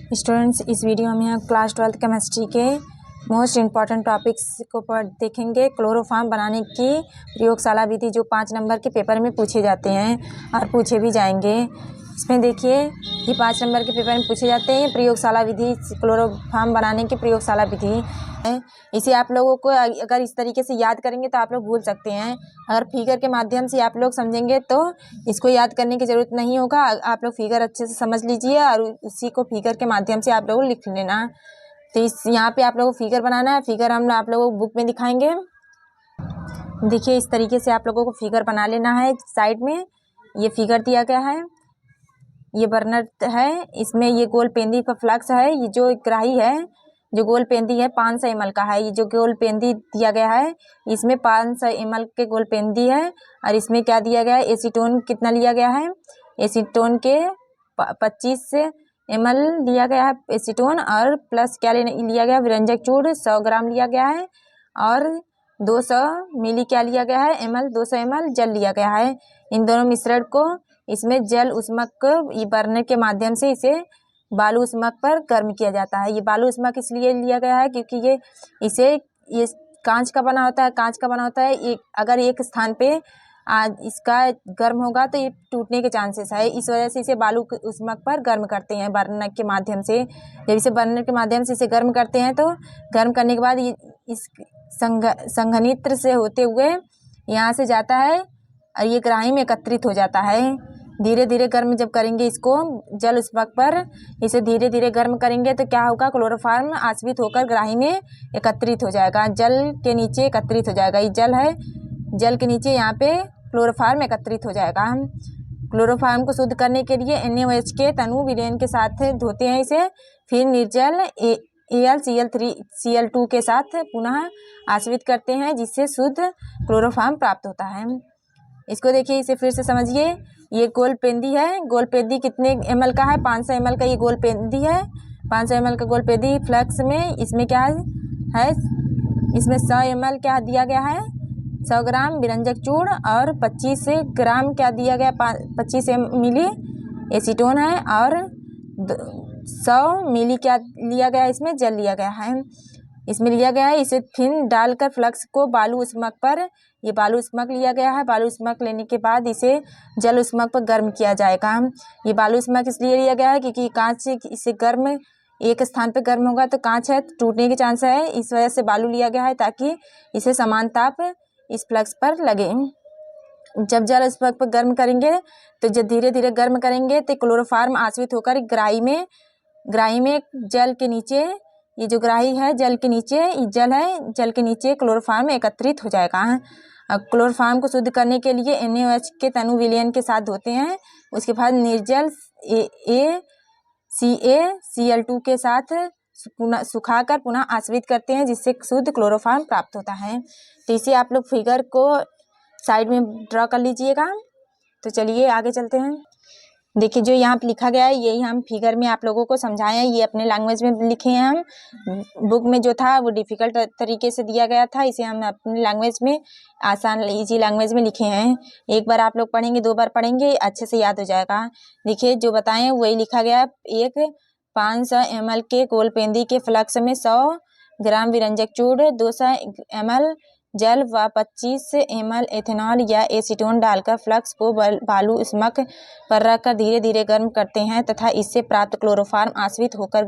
Students, इस video में हम क्लास 12 केमिस्ट्री के मोस्ट इम्पॉर्टेंट टॉपिक्स को देखेंगे। क्लोरोफॉर्म बनाने की प्रयोगशाला विधि जो 5 नंबर के पेपर में पूछे जाते हैं और पूछे भी जाएंगे। इसमें देखिए, ये 5 नंबर के पेपर में पूछे जाते हैं। प्रयोगशाला विधि, क्लोरोफॉर्म बनाने की प्रयोगशाला विधि है। इसे आप लोगों को अगर इस तरीके से याद करेंगे तो आप लोग भूल सकते हैं। अगर फिगर के माध्यम से आप लोग समझेंगे तो इसको याद करने की ज़रूरत नहीं होगा। आप लोग फिगर अच्छे से समझ लीजिए और उसी को फिगर के माध्यम से आप लोग लिख लेना। तो इस यहाँ पे आप लोगों को फिगर बनाना है। फिगर हम आप लोगों को बुक में दिखाएंगे। देखिए, इस तरीके से आप लोगों को फिगर बना लेना है। साइड में ये फिगर दिया गया है, ये बर्नर है, इसमें ये गोल पेंदी पर फ्लक्स है। ये जो ग्राही है, जो गोल पेंदी है 500 ml का है। ये जो गोल पेंदी दिया गया है, इसमें 500 ml के गोल पेंदी है। और इसमें क्या दिया गया है, एसीटोन कितना लिया गया है, एसीटोन के 25 ml लिया गया है एसीटोन। और प्लस क्या लिया गया, विरंजक चूर्ण 100 ग्राम लिया गया है। और 200 मिली क्या लिया गया है, ml 200 ml जल लिया गया है। इन दोनों मिश्रण को इसमें जल उष्मक बर्नर के माध्यम से इसे बालू उष्मक पर गर्म किया जाता है। ये बालू उष्मक इसलिए लिया गया है क्योंकि ये कांच का बना होता है। कांच का बना होता है, अगर एक स्थान पे इसका गर्म होगा तो ये टूटने के चांसेस है। इस वजह से इसे बालू उष्मक पर गर्म करते हैं बर्नर के माध्यम से। जब इसे बर्नर के माध्यम से इसे गर्म करते हैं तो गर्म करने के बाद इस संघनित्र से होते हुए यहाँ से जाता है और ये ग्राही में एकत्रित हो जाता है। धीरे धीरे गर्म जब करेंगे इसको जल उष्मक पर, इसे धीरे धीरे गर्म करेंगे तो क्या होगा, क्लोरोफॉर्म आश्रित होकर ग्राही में एकत्रित हो जाएगा, जल के नीचे एकत्रित हो जाएगा। ये जल है, जल के नीचे यहाँ पे क्लोरोफॉर्म एकत्रित हो जाएगा। क्लोरोफॉर्म को शुद्ध करने के लिए NaOH के तनु विलयन के साथ धोते हैं इसे। फिर निर्जल AlCl3Cl2 के साथ पुनः आश्रित करते हैं, जिससे शुद्ध क्लोरोफॉर्म प्राप्त होता है। इसको देखिए, इसे फिर से समझिए। ये गोल पेंदी है। गोल पेंदी कितने ml का है, 500 ml का ये गोल पेंदी है। 500 ml का गोल पेंदी फ्लक्स में इसमें क्या है, इसमें 100 ml क्या दिया गया है, 100 ग्राम विरंजक चूर्ण और 25 ग्राम क्या दिया गया, 25 मिली एसीटोन है। और 100 मिली क्या लिया गया, इसमें जल लिया गया है, इसमें लिया गया है। इसे फिर डालकर फ्लक्स को बालू उष्मक पर, ये बालू उष्मक लिया गया है। बालू उष्मक लेने के बाद इसे जल उष्मक पर गर्म किया जाएगा। ये बालू उष्मक इसलिए लिया गया है क्योंकि कांच इसे गर्म, एक स्थान पर गर्म होगा तो कांच है, टूटने के चांस है। इस वजह से बालू लिया गया है ताकि इसे समान ताप इस फ्लक्स पर लगे। जब जल उष्मक पर गर्म करेंगे तो जब धीरे धीरे गर्म करेंगे तो क्लोरोफॉर्म आश्रित होकर ग्राही में जल के नीचे, ये जो ग्राही है जल के नीचे, जल है, जल के नीचे क्लोरोफॉर्म एकत्रित हो जाएगा। अब क्लोरोफॉर्म को शुद्ध करने के लिए NaOH के तनु विलयन के साथ धोते हैं। उसके बाद निर्जल ACl2 के साथ सुखाकर पुनः आश्रित करते हैं, जिससे शुद्ध क्लोरोफॉर्म प्राप्त होता है। तो इसे आप लोग फिगर को साइड में ड्रॉ कर लीजिएगा। तो चलिए आगे चलते हैं। देखिए, जो यहाँ पे लिखा गया है यही हम फिगर में आप लोगों को समझाए हैं। ये अपने लैंग्वेज में लिखे हैं हम। बुक में जो था वो डिफ़िकल्ट तरीके से दिया गया था, इसे हम अपने लैंग्वेज में, आसान इजी लैंग्वेज में लिखे हैं। एक बार आप लोग पढ़ेंगे, 2 बार पढ़ेंगे, अच्छे से याद हो जाएगा। देखिए, जो बताएं वही लिखा गया है। एक 500 ml के गोल पेंदी के फ्लक्स में 100 ग्राम विरंजक चूर्ण, 200 ml जल व 25 ml एथेनॉल या एसीटोन डालकर फ्लक्स को बालू उष्मक पर रखकर धीरे धीरे गर्म करते हैं तथा इससे प्राप्त क्लोरोफॉर्म आश्रित होकर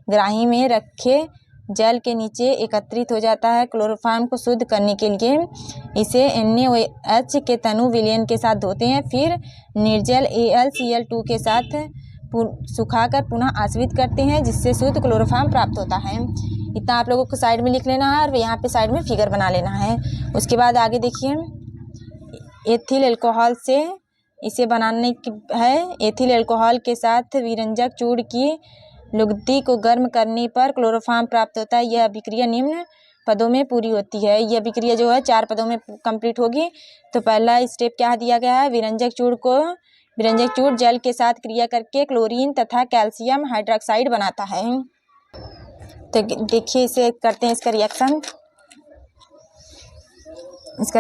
ग्राही में रखे जल के नीचे एकत्रित हो जाता है। क्लोरोफॉर्म को शुद्ध करने के लिए इसे NaOH के तनु विलयन के साथ धोते हैं। फिर निर्जल AlCl2 के साथ सुखाकर पुनः आश्रित करते हैं, जिससे शुद्ध क्लोरोफॉर्म प्राप्त होता है। इतना आप लोगों को साइड में लिख लेना है और यहाँ पे साइड में फिगर बना लेना है। उसके बाद आगे देखिए, एथिल अल्कोहल से इसे बनाने की है। एथिल अल्कोहल के साथ विरंजक चूर्ण की लुगदी को गर्म करने पर क्लोरोफॉर्म प्राप्त होता है। यह अभिक्रिया निम्न पदों में पूरी होती है। यह अभिक्रिया जो है 4 पदों में कंप्लीट होगी। तो पहला स्टेप क्या दिया गया है, विरंजक चूर्ण जल के साथ क्रिया करके क्लोरीन तथा कैल्शियम हाइड्रोक्साइड बनाता है। तो देखिए, इसे करते हैं इसका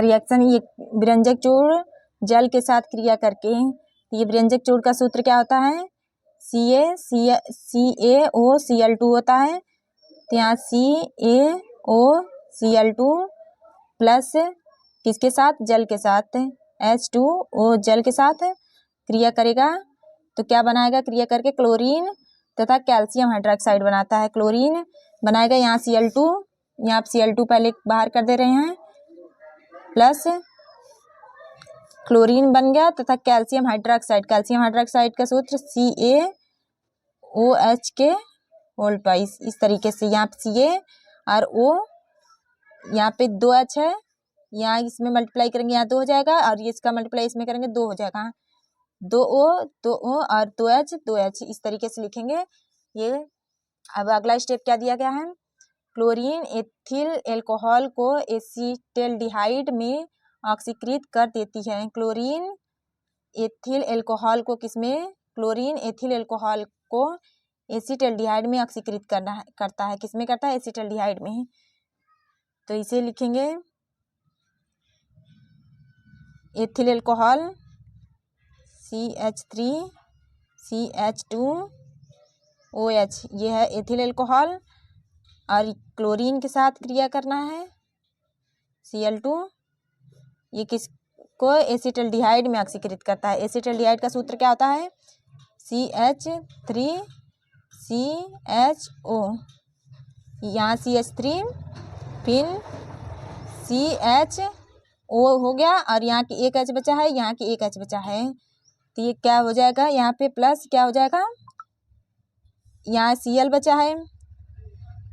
रिएक्शन। ये विरंजक चूर्ण जल के साथ क्रिया करके, ये विरंजक चूर्ण का सूत्र क्या होता है, CaOCl2 होता है, तो यहाँ CaOCl2 प्लस किसके साथ, जल के साथ, H2O जल के साथ क्रिया करेगा तो क्या बनाएगा, क्रिया करके क्लोरीन तथा कैल्शियम हाइड्रोक्साइड बनाता है। क्लोरीन बनाएगा, यहाँ Cl2, यहाँ आप Cl2 पहले बाहर कर दे रहे हैं, प्लस क्लोरीन बन गया तथा कैल्शियम हाइड्रोक्साइड का सूत्र CaOH के होल ट्वाइस। इस तरीके से यहाँ पे Ca और O, यहाँ पे 2H है, यहाँ इसमें मल्टीप्लाई करेंगे यहाँ 2 हो जाएगा, और ये इसका मल्टीप्लाई इसमें करेंगे 2 हो जाएगा, 2O और 2H, इस तरीके से लिखेंगे ये। अब अगला स्टेप क्या दिया गया है, क्लोरीन एथिल एल्कोहल को एसीटल्डिहाइड में ऑक्सीकृत कर देती है। क्लोरीन एथिल एल्कोहल को एसीटल्डिहाइड में ऑक्सीकृत करता है, किसमें करता है, एसीटल्डिहाइड में। तो इसे लिखेंगे एथिल एल्कोहल CH3CH2OH, ये है एथिल एल्कोहल, और क्लोरीन के साथ क्रिया करना है Cl2, ये किसको, एसीटल्डिहाइड में ऑक्सीकृत करता है। एसीटल्डिहाइड का सूत्र क्या होता है, CH3CHO, यहाँ CH3 फिर CHO हो गया, और यहाँ की एक H बचा है, यहाँ की एक H बचा है, तो ये क्या हो जाएगा, यहाँ पे प्लस क्या हो जाएगा, यहाँ Cl बचा है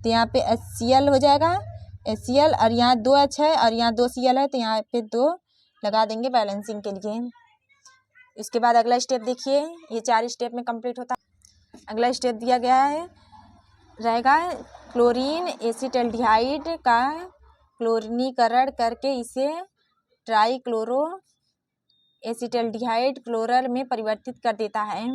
तो यहाँ पे HCl हो जाएगा, HCl, और यहाँ 2H है और यहाँ 2Cl है, तो यहाँ पे 2 लगा देंगे बैलेंसिंग के लिए। इसके बाद अगला स्टेप देखिए, ये 4 स्टेप में कंप्लीट होता है। अगला स्टेप दिया गया है रहेगा क्लोरीन एसीटल्डिहाइड का क्लोरीनीकरण करके इसे ट्राईक्लोरो एसीटल्डिहाइड क्लोरल में परिवर्तित कर देता है।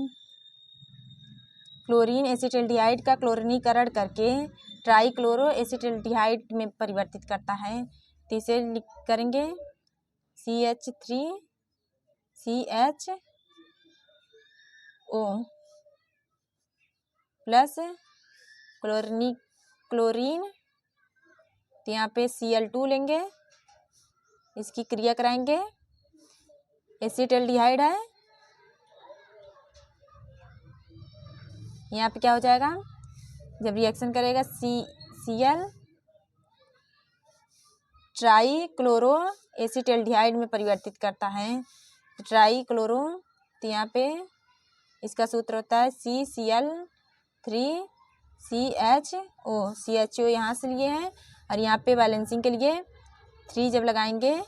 क्लोरीन एसीटल्डिहाइड का क्लोरीनीकरण करके ट्राईक्लोरो एसीटल्डिहाइड में परिवर्तित करता है, तो इसे करेंगे CH3CHO प्लस क्लोरीन, तो यहाँ पे Cl2 लेंगे, इसकी क्रिया कराएंगे, एसीटल्डिहाइड है, यहाँ पे क्या हो जाएगा, जब रिएक्शन करेगा Cl ट्राईक्लोरो एसीटल्डिहाइड में परिवर्तित करता है, ट्राईक्लोरो, तो यहाँ पे इसका सूत्र होता है CCl3CHO यहाँ से लिए हैं, और यहाँ पे बैलेंसिंग के लिए 3 जब लगाएंगे,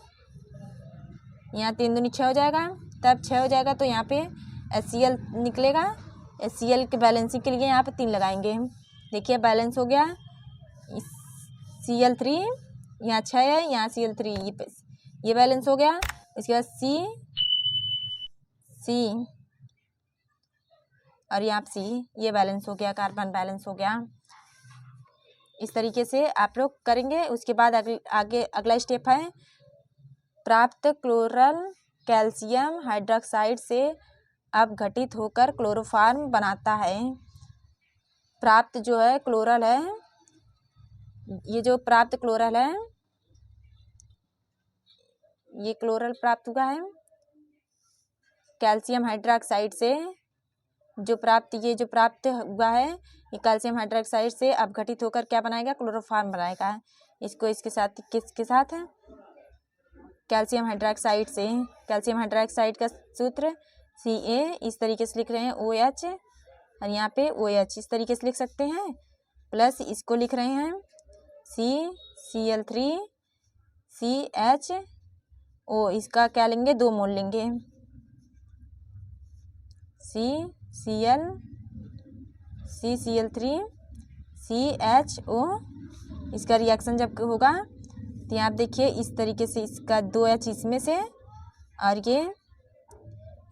यहाँ 3 दूनी 6 हो जाएगा, तब 6 हो जाएगा, तो यहाँ पे HCl निकलेगा, HCl के बैलेंसिंग के लिए यहाँ पे 3 लगाएंगे। देखिए बैलेंस हो गया, Cl3 यहाँ 6 है, यहाँ Cl3, ये बैलेंस हो गया। इसके बाद C और यहाँ C, ये बैलेंस हो गया, कार्बन बैलेंस हो गया। इस तरीके से आप लोग करेंगे। उसके बाद आगे अगला स्टेप है, प्राप्त क्लोरल कैल्शियम हाइड्रोक्साइड से अपघटित होकर क्लोरोफॉर्म बनाता है। प्राप्त जो है क्लोरल है, ये जो प्राप्त क्लोरल है, ये क्लोरल प्राप्त हुआ है कैल्शियम हाइड्रोक्साइड से, जो प्राप्त हुआ है ये कैल्शियम हाइड्रोक्साइड से अपघटित होकर क्या बनाएगा, क्लोरोफॉर्म बनाएगा। इसको इसके साथ किसके साथ है, कैल्शियम हाइड्रोक्साइड से। कैल्शियम हाइड्रोक्साइड का सूत्र Ca, इस तरीके से लिख रहे हैं OH, और यहाँ पे OH इस तरीके से लिख सकते हैं, प्लस इसको लिख रहे हैं CCl3CHO, इसका क्या लेंगे, 2 मोल लेंगे, CCl3CHO। इसका रिएक्शन जब होगा तो यहाँ आप देखिए इस तरीके से, इसका 2H इसमें से और ये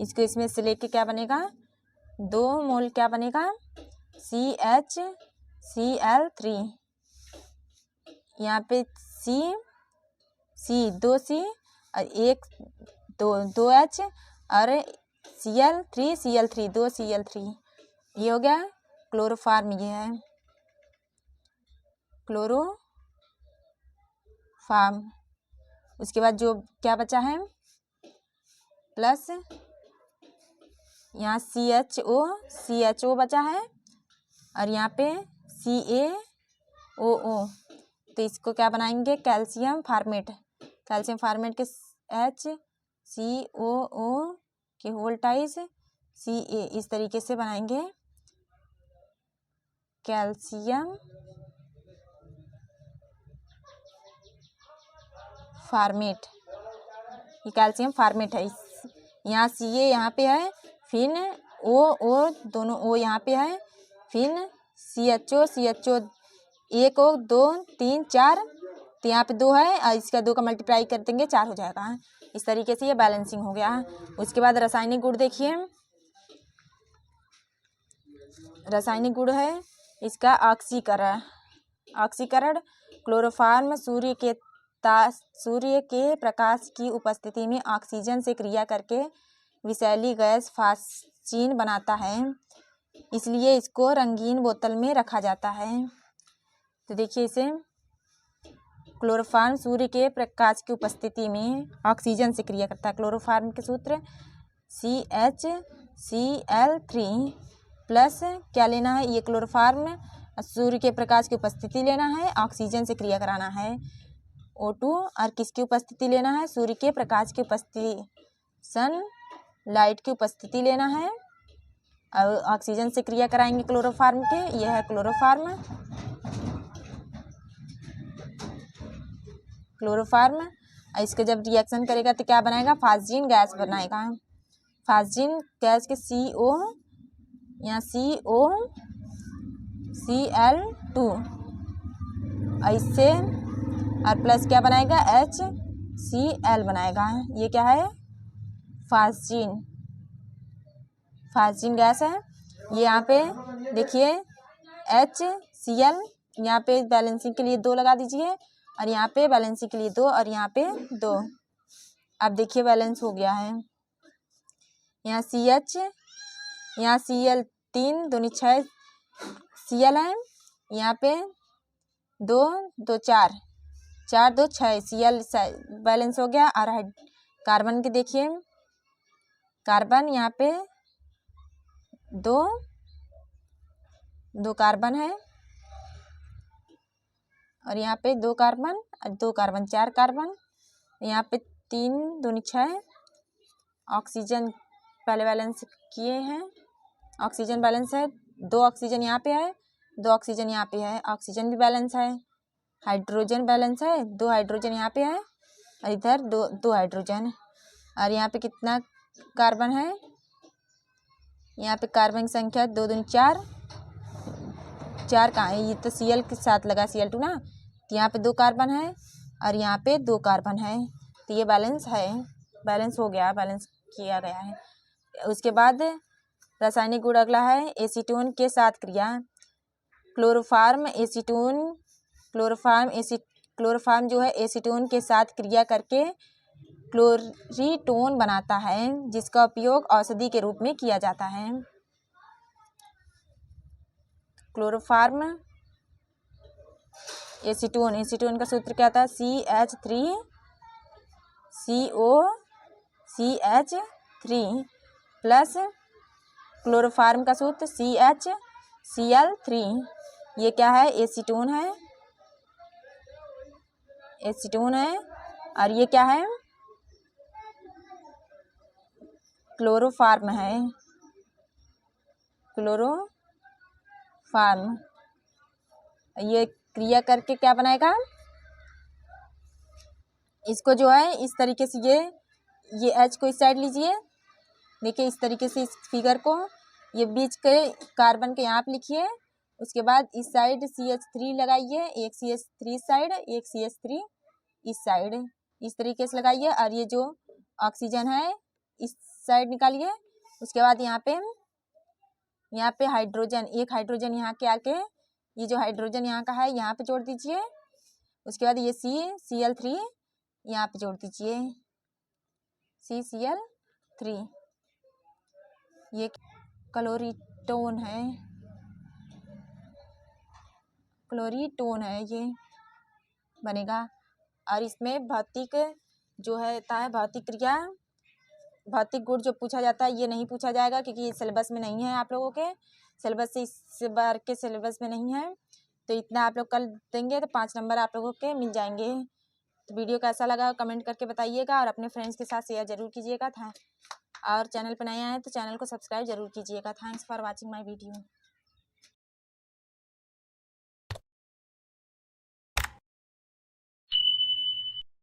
इसको इसमें से लेके क्या बनेगा, 2 मोल क्या बनेगा, CHCl3, यहाँ पे दो C और 2H और Cl3 2 Cl3, ये हो गया क्लोरोफार्म, ये है क्लोरोफार्म। उसके बाद जो क्या बचा है प्लस यहाँ CHO बचा है और यहाँ पे CaOO, तो इसको क्या बनाएंगे कैल्शियम फार्मेट। कैल्शियम फार्मेट के HCOO के होल टाइज Ca, इस तरीके से बनाएंगे कैल्शियम फार्मेट। ये कैल्शियम फार्मेट है। यहाँ Ca यहाँ पे है, फिर O दोनों O यहाँ पे है, फिर CHO 1 और 2 3 4, तो यहाँ पे 2 है और इसका 2 का मल्टीप्लाई कर देंगे 4 हो जाएगा। इस तरीके से ये बैलेंसिंग हो गया। उसके बाद रासायनिक गुण देखिए, रासायनिक गुण है इसका ऑक्सीकरण। क्लोरोफार्म सूर्य के प्रकाश की उपस्थिति में ऑक्सीजन से क्रिया करके विषैली गैस फास्जीन बनाता है, इसलिए इसको रंगीन बोतल में रखा जाता है। तो देखिए इसे, क्लोरोफार्म सूर्य के प्रकाश की उपस्थिति में ऑक्सीजन से क्रिया करता है। क्लोरोफार्म के सूत्र CHCl3 प्लस क्या लेना है, ये क्लोरोफार्म सूर्य के प्रकाश की उपस्थिति लेना है, ऑक्सीजन से क्रिया कराना है O2, और किसकी उपस्थिति लेना है सूर्य के प्रकाश की उपस्थिति, सन लाइट की उपस्थिति लेना है और ऑक्सीजन से क्रिया कराएंगे क्लोरोफार्म के। यह है क्लोरोफार्म। इसका जब रिएक्शन करेगा तो क्या बनाएगा फास्जीन गैस बनाएगा। फास्जीन गैस के CO यहाँ COCl2 इससे और प्लस क्या बनाएगा HCl बनाएगा। ये क्या है फास्जीन गैस है। ये यहाँ पे देखिए HCl, यहाँ पे बैलेंसिंग के लिए 2 लगा दीजिए और यहाँ पे बैलेंसिंग के लिए 2 और यहाँ पे 2। अब देखिए बैलेंस हो गया है। यहाँ CH, यहाँ Cl 3 दूनी 6 Cl है, यहाँ पे 2 2 4 4 2 6 Cl बैलेंस हो गया। और कार्बन के देखिए, कार्बन यहाँ पे 2 कार्बन है और यहाँ पे 2 कार्बन और 2 कार्बन 4 कार्बन, यहाँ पे 3 दूनी 6 ऑक्सीजन पहले बैलेंस किए हैं, ऑक्सीजन बैलेंस है, 2 ऑक्सीजन यहाँ पे है, 2 ऑक्सीजन यहाँ पे है, ऑक्सीजन भी बैलेंस है। हाइड्रोजन बैलेंस है, 2 हाइड्रोजन यहाँ पे है और इधर 2 हाइड्रोजन। और यहाँ पे कितना कार्बन है, यहाँ पे कार्बन की संख्या 2 दूनी 4 कहाँ है, ये तो Cl के साथ लगा Cl2 ना, तो यहाँ पे 2 कार्बन है और यहाँ पे 2 कार्बन है, तो ये बैलेंस है, बैलेंस हो गया, बैलेंस किया गया है। उसके बाद रासायनिक गुण अगला है एसीटोन के साथ क्रिया। क्लोरोफार्म जो है एसीटोन के साथ क्रिया करके क्लोरीटोन बनाता है, जिसका उपयोग औषधि के रूप में किया जाता है। क्लोरोफार्म एसीटोन का सूत्र क्या था CH3COCH3 प्लस क्लोरोफार्म का सूत्र CHCl3। ये क्या है एसीटोन है और ये क्या है क्लोरोफार्म है। क्लोरोफार्म ये क्रिया करके क्या बनाएगा, इसको जो है इस तरीके से ये H को इस साइड लीजिए, देखिए इस तरीके से इस फिगर को, ये बीच के कार्बन के यहाँ पे लिखिए, उसके बाद इस साइड CH3 लगाइए, एक CH3 साइड एक CH3 इस साइड, इस तरीके से लगाइए और ये जो ऑक्सीजन है इस साइड निकालिए। उसके बाद यहाँ पे हाइड्रोजन, एक हाइड्रोजन यहाँ के आके, ये जो हाइड्रोजन यहाँ का है यहाँ पे जोड़ दीजिए। उसके बाद ये CCl3 यहाँ पे जोड़ दीजिए, CCl3। ये क्लोरीटोन है, क्लोरीटोन है ये बनेगा। और इसमें भौतिक जो है भौतिक क्रिया, भौतिक गुण जो पूछा जाता है ये नहीं पूछा जाएगा क्योंकि ये सिलेबस में नहीं है, आप लोगों के सिलेबस से इस बार के सिलेबस में नहीं है। तो इतना आप लोग कर देंगे तो 5 नंबर आप लोगों के मिल जाएंगे। तो वीडियो कैसा लगा कमेंट करके बताइएगा और अपने फ्रेंड्स के साथ शेयर जरूर कीजिएगा। और चैनल पर नए आए तो चैनल को सब्सक्राइब जरूर कीजिएगा। Thanks for watching my video.